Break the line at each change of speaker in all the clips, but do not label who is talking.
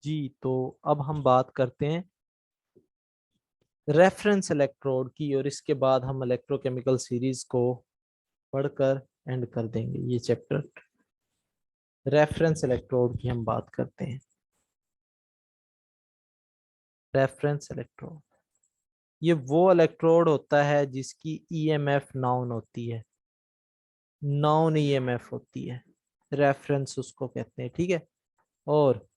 जी, तो अब हम बात करते हैं रेफरेंस इलेक्ट्रोड की, और इसके बाद हम इलेक्ट्रोकेमिकल सीरीज को पढ़कर एंड कर देंगे ये चैप्टर। रेफरेंस इलेक्ट्रोड की हम बात करते हैं। रेफरेंस इलेक्ट्रोड ये वो इलेक्ट्रोड होता है जिसकी ईएमएफ नाउन होती है, नाउन ईएमएफ होती है, रेफरेंस उसको कहते हैं। ठीक है, और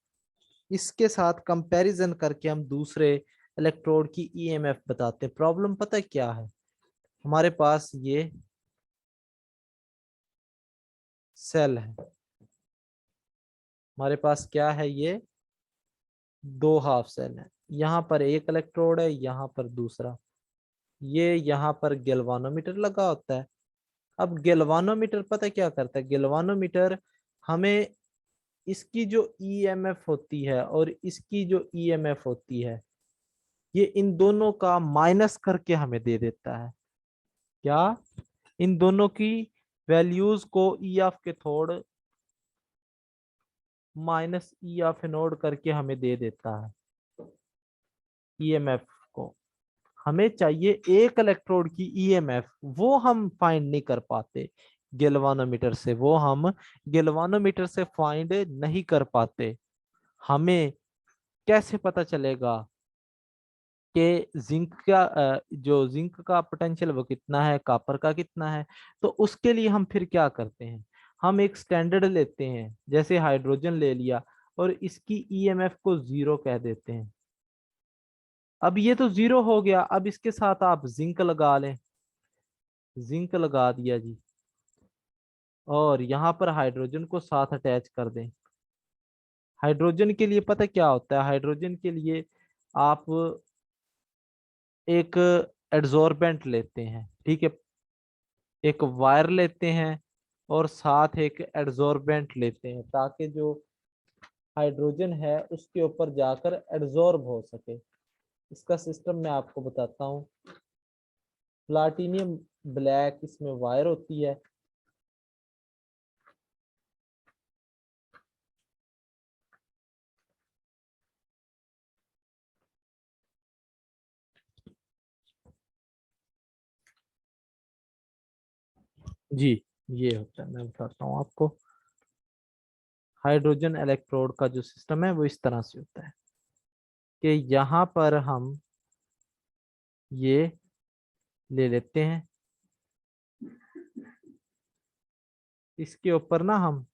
इसके साथ कंपैरिजन करके हम दूसरे इलेक्ट्रोड की ईएमएफ बताते हैं। प्रॉब्लम पता है क्या है, हमारे पास ये सेल है, हमारे पास क्या है, ये दो हाफ सेल है। यहाँ पर एक इलेक्ट्रोड है, यहाँ पर दूसरा। ये यहाँ पर गैल्वानोमीटर लगा होता है। अब गैल्वानोमीटर पता है क्या करता है, गैल्वानोमीटर हमें इसकी जो ईएमएफ होती है और इसकी जो ईएमएफ होती है, ये इन दोनों का माइनस करके हमें दे देता है। क्या, इन दोनों की वैल्यूज को ई of cathode minus E of anode करके हमें दे देता है ईएमएफ को। हमें चाहिए एक इलेक्ट्रोड की ईएमएफ, वो हम फाइंड नहीं कर पाते गैल्वानोमीटर से, वो हम गैल्वानोमीटर से फाइंड नहीं कर पाते। हमें कैसे पता चलेगा कि जिंक का जो जिंक का पोटेंशियल वो कितना है, कॉपर का कितना है? तो उसके लिए हम फिर क्या करते हैं, हम एक स्टैंडर्ड लेते हैं, जैसे हाइड्रोजन ले लिया और इसकी ईएमएफ को 0 कह देते हैं। अब ये तो 0 हो गया, अब इसके साथ आप जिंक लगा लें, जिंक लगा दिया जी, और यहाँ पर हाइड्रोजन को साथ अटैच कर दें। हाइड्रोजन के लिए पता क्या होता है, हाइड्रोजन के लिए आप एक एड्सॉर्बेंट लेते हैं, ठीक है, एक वायर लेते हैं और साथ एक एड्सॉर्बेंट लेते हैं, ताकि जो हाइड्रोजन है उसके ऊपर जाकर एड्सॉर्ब हो सके। इसका सिस्टम मैं आपको बताता हूँ। प्लाटिनियम ब्लैक इसमें वायर होती है, जी ये होता है, मैं बताता हूँ आपको। हाइड्रोजन इलेक्ट्रोड का जो सिस्टम है वो इस तरह से होता है कि यहाँ पर हम ये ले लेते हैं, इसके ऊपर ना हम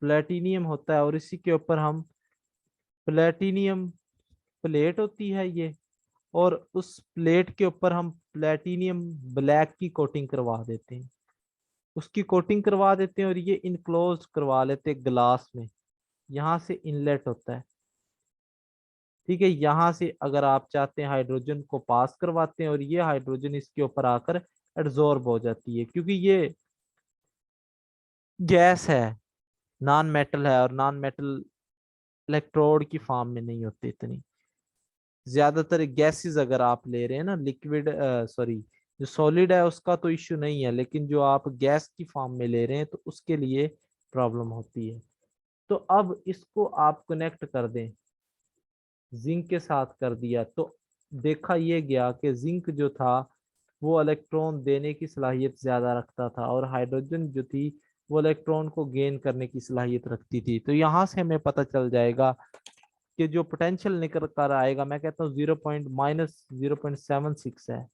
प्लेटिनियम होता है और इसी के ऊपर हम प्लेटिनियम प्लेट होती है ये, और उस प्लेट के ऊपर हम प्लेटिनियम ब्लैक की कोटिंग करवा देते हैं, उसकी कोटिंग करवा देते हैं और ये इनक्लोज करवा लेते हैं ग्लास में। यहाँ से इनलेट होता है, ठीक है, यहाँ से अगर आप चाहते हैं हाइड्रोजन को पास करवाते हैं और ये हाइड्रोजन इसके ऊपर आकर एड्सॉर्ब हो जाती है, क्योंकि ये गैस है, नॉन मेटल है, और नॉन मेटल इलेक्ट्रोड की फॉर्म में नहीं होते इतनी। ज्यादातर गैसेस अगर आप ले रहे हैं ना, लिक्विड सॉरी जो सॉलिड है उसका तो इश्यू नहीं है, लेकिन जो आप गैस की फॉर्म में ले रहे हैं तो उसके लिए प्रॉब्लम होती है। तो अब इसको आप कनेक्ट कर दें, जिंक के साथ कर दिया, तो देखा ये गया कि जिंक जो था वो इलेक्ट्रॉन देने की सलाहियत ज्यादा रखता था, और हाइड्रोजन जो थी वो इलेक्ट्रॉन को गेन करने की सलाहियत रखती थी। तो यहाँ से हमें पता चल जाएगा कि जो पोटेंशियल निकल कर आएगा, मैं कहता हूँ 0.-0.76 है,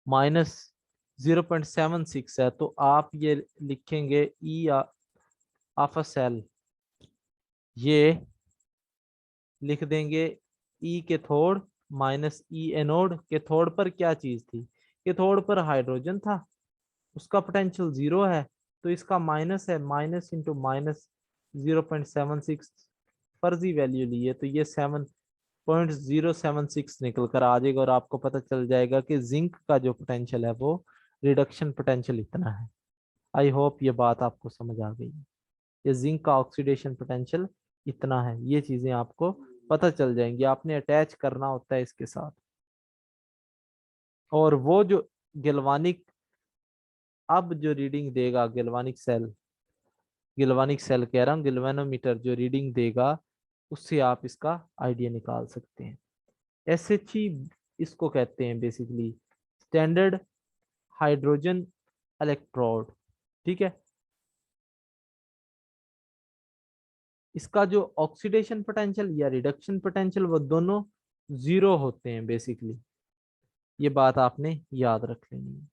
-0.76 है। तो आप ये लिखेंगे ई ऑफ अ सेल, ये लिख देंगे ई कैथोड माइनस ई एनोड। कैथोड पर क्या चीज थी, कैथोड पर हाइड्रोजन था, उसका पोटेंशियल 0 है, तो इसका माइनस है, माइनस इंटू माइनस 0.76, फर्जी वैल्यू ली है तो ये 7.076 निकल कर आ जाएगा, और आपको पता चल जाएगा कि जिंक का जो पोटेंशियल है वो रिडक्शन पोटेंशियल इतना है। आई होप ये बात आपको समझ आ गई। ये जिंक का ऑक्सीडेशन पोटेंशियल इतना है, ये चीजें आपको पता चल जाएंगी, आपने अटैच करना होता है इसके साथ। और वो जो गैल्वानिक अब जो रीडिंग देगा गैल्वानिक सेल, गिल्वानिक सेल कह रहा हूँ, गिल्वेनोमीटर जो रीडिंग देगा उससे आप इसका आइडिया निकाल सकते हैं। एसएचई इसको कहते हैं बेसिकली स्टैंडर्ड हाइड्रोजन इलेक्ट्रोड। ठीक है, इसका जो ऑक्सीडेशन पोटेंशियल या रिडक्शन पोटेंशियल वो दोनों जीरो होते हैं बेसिकली, ये बात आपने याद रख लेनी है।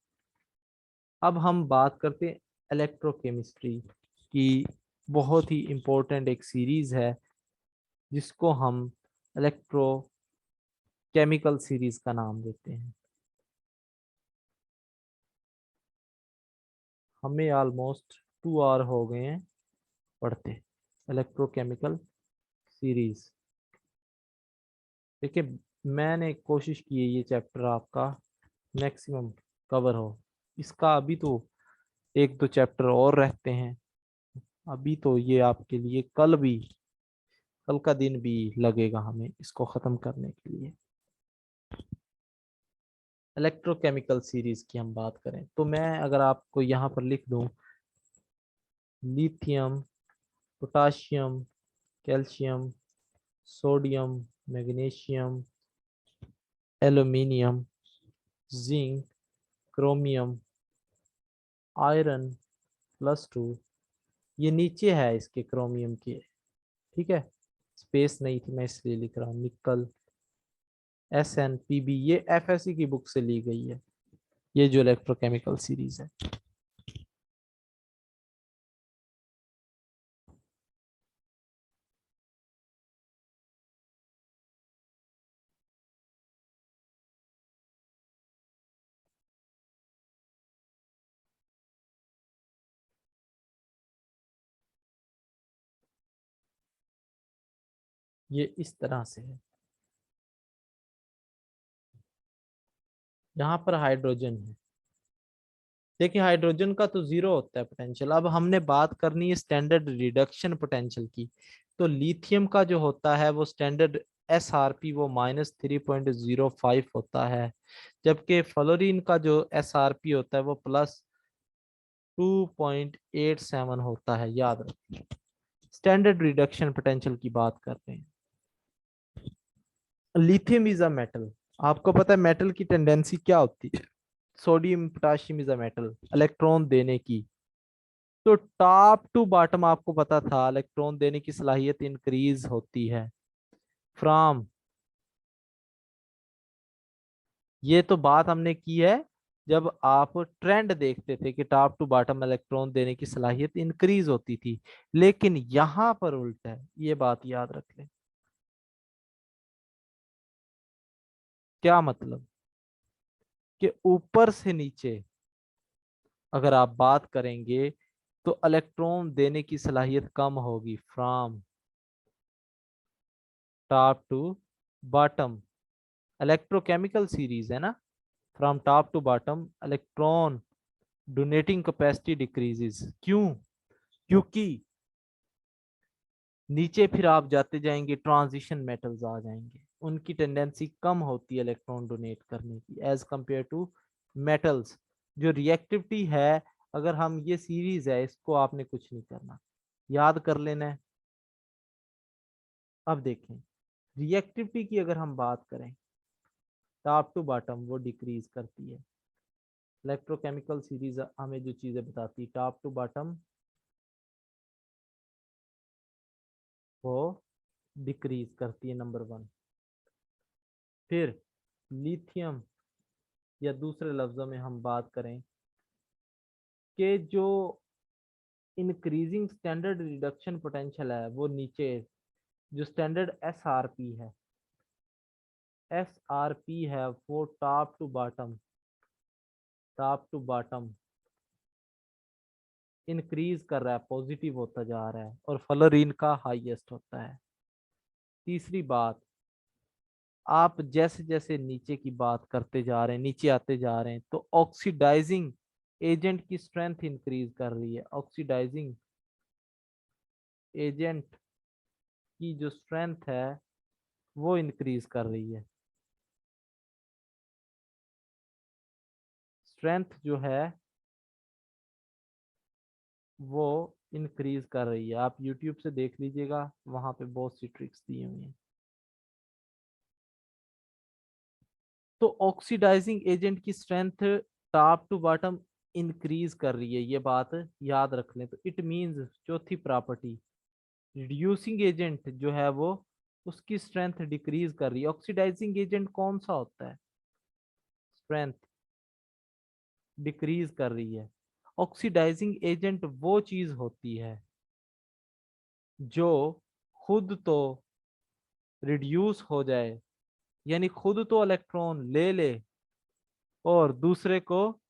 अब हम बात करते हैं इलेक्ट्रोकेमिस्ट्री की, बहुत ही इंपॉर्टेंट एक सीरीज है जिसको हम इलेक्ट्रोकेमिकल सीरीज का नाम देते हैं। हमें ऑलमोस्ट 2 आवर हो गए हैं पढ़ते इलेक्ट्रोकेमिकल सीरीज। देखिए, मैंने कोशिश की है ये चैप्टर आपका मैक्सिमम कवर हो। इसका अभी तो 1-2 चैप्टर और रहते हैं। अभी तो ये आपके लिए कल का दिन भी लगेगा हमें इसको खत्म करने के लिए। इलेक्ट्रोकेमिकल सीरीज की हम बात करें तो मैं अगर आपको यहाँ पर लिख दूं lithium, potassium, calcium, sodium, magnesium, aluminium, zinc, chromium, iron +2, ये नीचे है इसके क्रोमियम के। ठीक है, स्पेस नहीं थी मैं इसलिए लिख रहा हूँ। निकल, SnPb, ये FSC की बुक से ली गई है, ये जो इलेक्ट्रोकेमिकल सीरीज है। ये इस तरह से है, यहाँ पर हाइड्रोजन है। देखिए, हाइड्रोजन का तो जीरो होता है पोटेंशियल। अब हमने बात करनी है स्टैंडर्ड रिडक्शन पोटेंशियल की। तो लिथियम का जो होता है वो स्टैंडर्ड SRP वो -3.05 होता है, जबकि फ्लोरीन का जो SRP होता है वो +2.87 होता है। याद रखिए, स्टैंडर्ड रिडक्शन पोटेंशियल की बात कर रहे हैं। लिथियम इज अ मेटल, आपको पता है मेटल की टेंडेंसी क्या होती है? Sodium potassium is a metal, electron देने की। तो टॉप टू बॉटम आपको पता था इलेक्ट्रॉन देने की सलाहियत इंक्रीज होती है फ्रॉम, ये तो बात हमने की है जब आप ट्रेंड देखते थे कि टॉप टू बॉटम इलेक्ट्रॉन देने की सलाहियत इंक्रीज होती थी। लेकिन यहां पर उल्टा है, ये बात याद रख लें। क्या मतलब? कि ऊपर से नीचे अगर आप बात करेंगे तो इलेक्ट्रॉन देने की सलाहियत कम होगी from top to bottom. Electrochemical series है ना, from top to bottom electron donating capacity decreases. क्यों? क्योंकि नीचे फिर आप जाते जाएंगे ट्रांजिशन मेटल्स आ जाएंगे, उनकी टेंडेंसी कम होती है इलेक्ट्रॉन डोनेट करने की एज कंपेयर टू मेटल्स। जो रिएक्टिविटी है, अगर हम ये सीरीज है इसको आपने कुछ नहीं करना, याद कर लेना है। अब देखें, रिएक्टिविटी की अगर हम बात करें टॉप टू बॉटम वो डिक्रीज करती है। इलेक्ट्रोकेमिकल सीरीज हमें जो चीजें बताती है टॉप टू बॉटम वो डिक्रीज करती है, नंबर 1। फिर लिथियम, या दूसरे लफ्जों में हम बात करें कि जो इंक्रीजिंग स्टैंडर्ड रिडक्शन पोटेंशियल है वो नीचे, जो स्टैंडर्ड एस आर पी है वो टॉप टू बॉटम इंक्रीज कर रहा है, पॉजिटिव होता जा रहा है, और फ्लोरीन का हाईएस्ट होता है। तीसरी बात, आप जैसे जैसे नीचे की बात करते जा रहे हैं, नीचे आते जा रहे हैं, तो ऑक्सीडाइजिंग एजेंट की स्ट्रेंथ इंक्रीज कर रही है। ऑक्सीडाइजिंग एजेंट की जो स्ट्रेंथ है वो इंक्रीज कर रही है। स्ट्रेंथ जो है वो इंक्रीज कर रही है। आप यूट्यूब से देख लीजिएगा, वहां पे बहुत सी ट्रिक्स दी हुई हैं। तो ऑक्सीडाइजिंग एजेंट की strength top to bottom increase कर रही है, ये बात याद रख लें। तो इट मींस चौथी प्रॉपर्टी, रिड्यूसिंग एजेंट जो है वो उसकी स्ट्रेंथ डिक्रीज कर रही है। ऑक्सीडाइजिंग एजेंट कौन सा होता है, स्ट्रेंथ डिक्रीज कर रही है। ऑक्सीडाइजिंग एजेंट वो चीज होती है जो खुद तो रिड्यूस हो जाए, यानी खुद तो इलेक्ट्रॉन ले ले और दूसरे को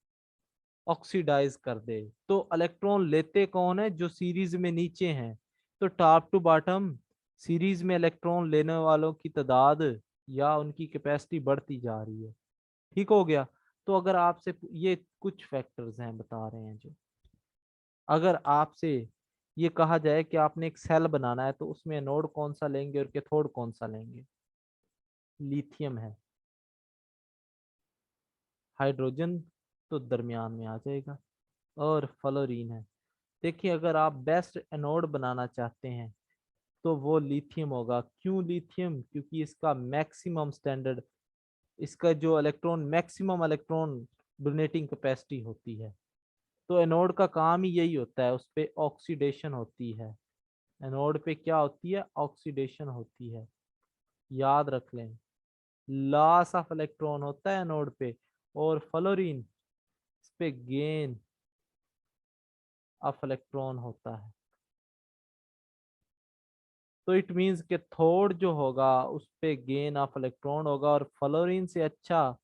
ऑक्सीडाइज कर दे। तो इलेक्ट्रॉन लेते कौन है, जो सीरीज में नीचे हैं। तो टॉप टू बॉटम सीरीज में इलेक्ट्रॉन लेने वालों की तादाद या उनकी कैपेसिटी बढ़ती जा रही है। ठीक हो गया। तो अगर आपसे ये कुछ फैक्टर्स हैं बता रहे हैं, जो अगर आपसे ये कहा जाए कि आपने एक सेल बनाना है तो उसमें एनोड कौन सा लेंगे और कैथोड कौन सा लेंगे। लिथियम है, हाइड्रोजन तो दरमियान में आ जाएगा, और फ्लोरीन है। देखिए अगर आप बेस्ट एनोड बनाना चाहते हैं तो वो लिथियम होगा। क्यों लिथियम, क्योंकि इसका मैक्सिमम स्टैंडर्ड, इसका जो electron maximum electron donating capacity होती है। तो एनोड का काम ही यही होता है, उस पे ऑक्सीडेशन होती है। एनोड पे क्या होती है, ऑक्सीडेशन होती है, याद रख लें। लॉस ऑफ इलेक्ट्रॉन होता है एनोड पे, और फ्लोरीन इस पे गेन ऑफ इलेक्ट्रॉन होता है। तो इट मींस कि थोड़ जो होगा उस पे गेन ऑफ इलेक्ट्रॉन होगा। और फ्लोरीन से अच्छा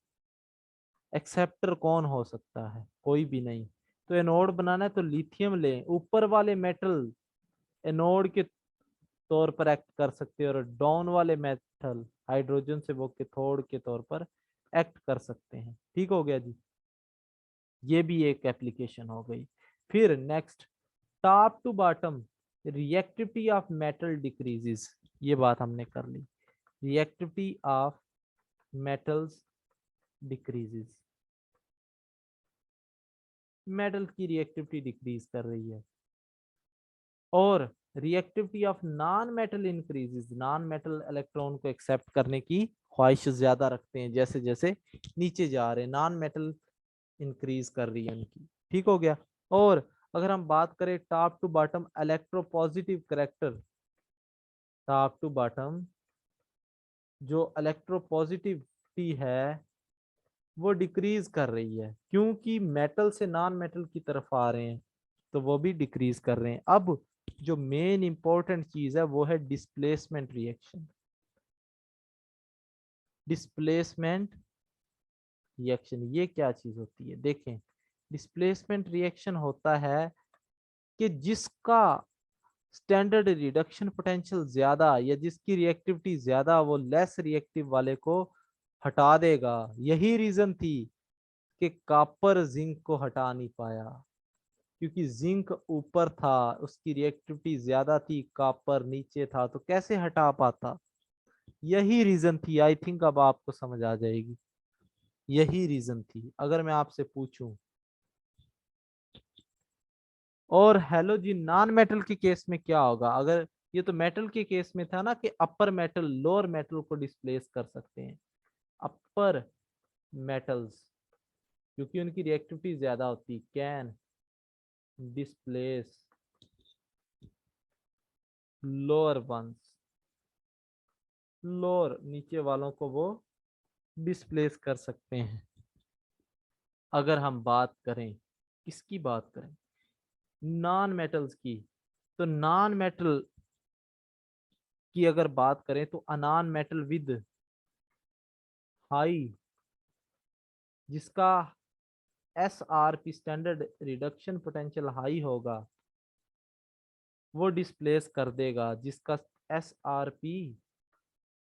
एक्सेप्टर कौन हो सकता है, कोई भी नहीं। तो एनोड बनाना है तो लिथियम लें। ऊपर वाले मेटल एनोड के तौर पर एक्ट कर सकते हैं, और डाउन वाले मेटल हाइड्रोजन से वो कैथोड के तौर पर एक्ट कर सकते हैं। ठीक हो गया जी, ये भी एक एप्लीकेशन हो गई। फिर next, top to bottom reactivity of metal decreases, ये बात हमने कर ली। Reactivity of metals decreases, metal की रिएक्टिविटी डिक्रीज कर रही है। और reactivity of non metal increases, non metal electron को एक्सेप्ट करने की ख्वाहिश ज्यादा रखते हैं। जैसे जैसे नीचे जा रहे हैं नॉन मेटल इंक्रीज कर रही है उनकी। ठीक हो गया। और अगर हम बात करें top to bottom electropositive character, top to bottom जो इलेक्ट्रोपॉजिटिविटी है वो डिक्रीज कर रही है, क्योंकि मेटल से नॉन मेटल की तरफ आ रहे हैं, तो वो भी डिक्रीज कर रहे हैं। अब जो मेन इंपॉर्टेंट चीज है वो है डिस्प्लेसमेंट रिएक्शन। डिस्प्लेसमेंट रिएक्शन ये क्या चीज होती है, देखें। डिस्प्लेसमेंट रिएक्शन होता है कि जिसका स्टैंडर्ड रिडक्शन पोटेंशियल ज्यादा या जिसकी रिएक्टिविटी ज्यादा, वो लेस रिएक्टिव वाले को हटा देगा। यही रीजन थी कि कॉपर जिंक को हटा नहीं पाया, क्योंकि जिंक ऊपर था, उसकी रिएक्टिविटी ज्यादा थी, कॉपर नीचे था, तो कैसे हटा पाता। यही रीजन थी। आई थिंक अब आपको समझ आ जाएगी, यही रीजन थी। अगर मैं आपसे पूछूं, और हेलोजन नॉन मेटल के केस में क्या होगा, अगर ये तो मेटल के केस में था ना कि अपर मेटल लोअर मेटल को डिस्प्लेस कर सकते हैं। अपर मेटल्स क्योंकि उनकी रिएक्टिविटी ज्यादा होती, can displace lower ones, lower नीचे वालों को वो डिस्प्लेस कर सकते हैं। अगर हम बात करें, किसकी बात करें, नॉन मेटल्स की, तो नॉन मेटल की अगर बात करें तो अनॉन मेटल विद हाई, जिसका S R P standard reduction potential high होगा, वो डिस्प्लेस कर देगा। जिसका एस आर पी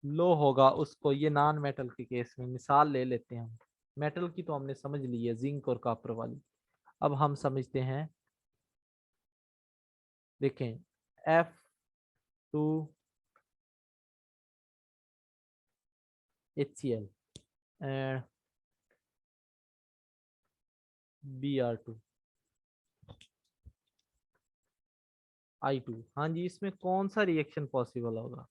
लो होगा उसको। ये नॉन मेटल के केस में मिसाल ले लेते हैं हम। मेटल की तो हमने समझ ली है, जिंक और कॉपर वाली। अब हम समझते हैं, देखें, F2HCl एंड Br2, I2। हाँ जी, इसमें कौन सा रिएक्शन पॉसिबल होगा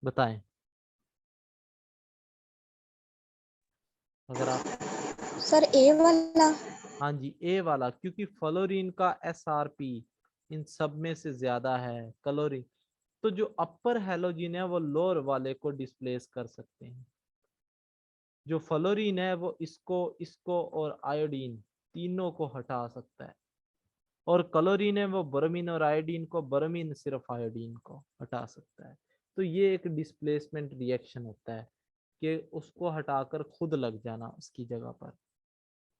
बताएं। अगर आप,
सर ए वाला।
हाँ जी ए वाला, क्योंकि फ्लोरीन का SRP इन सब में से ज्यादा है क्लोरीन। तो जो अपर हैलोजन है वो लोअर वाले को डिस्प्लेस कर सकते हैं। जो फ्लोरीन है वो इसको इसको और आयोडीन तीनों को हटा सकता है। और क्लोरीन है वो ब्रोमीन और आयोडीन को, ब्रोमीन सिर्फ आयोडीन को हटा सकता है। तो ये एक डिस्प्लेसमेंट रिएक्शन होता है कि उसको हटाकर खुद लग जाना उसकी जगह पर।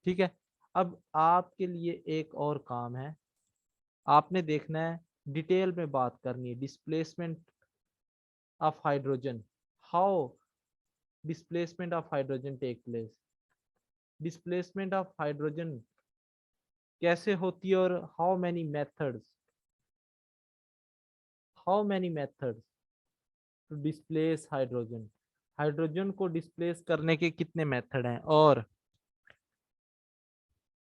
ठीक है। अब आपके लिए एक और काम है, आपने देखना है, डिटेल में बात करनी है displacement of hydrogen, how displacement of hydrogen take place. Displacement of hydrogen कैसे होती है और how many methods to displace hydrogen. Hydrogen को डिस्प्लेस करने के कितने मेथड हैं।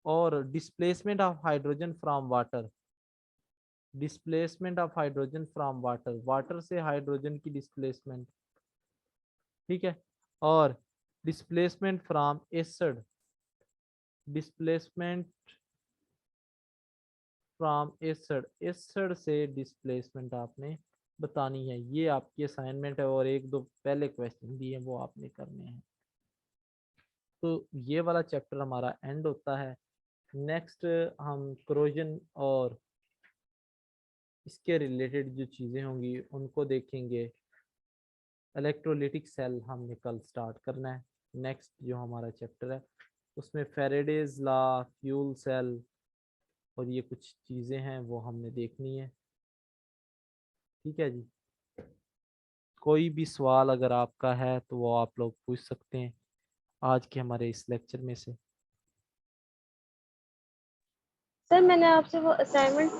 और displacement of hydrogen from water, displacement of hydrogen from water, water से हाइड्रोजन की डिस्प्लेसमेंट। ठीक है। और displacement from acid, displacement from acid, acid से डिस्प्लेसमेंट आपने बतानी है। ये आपकी असाइनमेंट है और एक दो पहले क्वेश्चन दिए वो आपने करने हैं। तो ये वाला चैप्टर हमारा एंड होता है। नेक्स्ट हम क्रोजन और इसके रिलेटेड जो चीज़ें होंगी उनको देखेंगे। इलेक्ट्रोलिटिक सेल हमने कल स्टार्ट करना है। नेक्स्ट जो हमारा चैप्टर है उसमें फेरेडेज लॉ, फ्यूल सेल और ये कुछ चीज़ें हैं वो हमने देखनी है। ठीक है जी। कोई भी सवाल अगर आपका है तो वो आप लोग पूछ सकते हैं आज के हमारे इस लेक्चर में से।
सर मैंने आपसे वो असाइनमेंट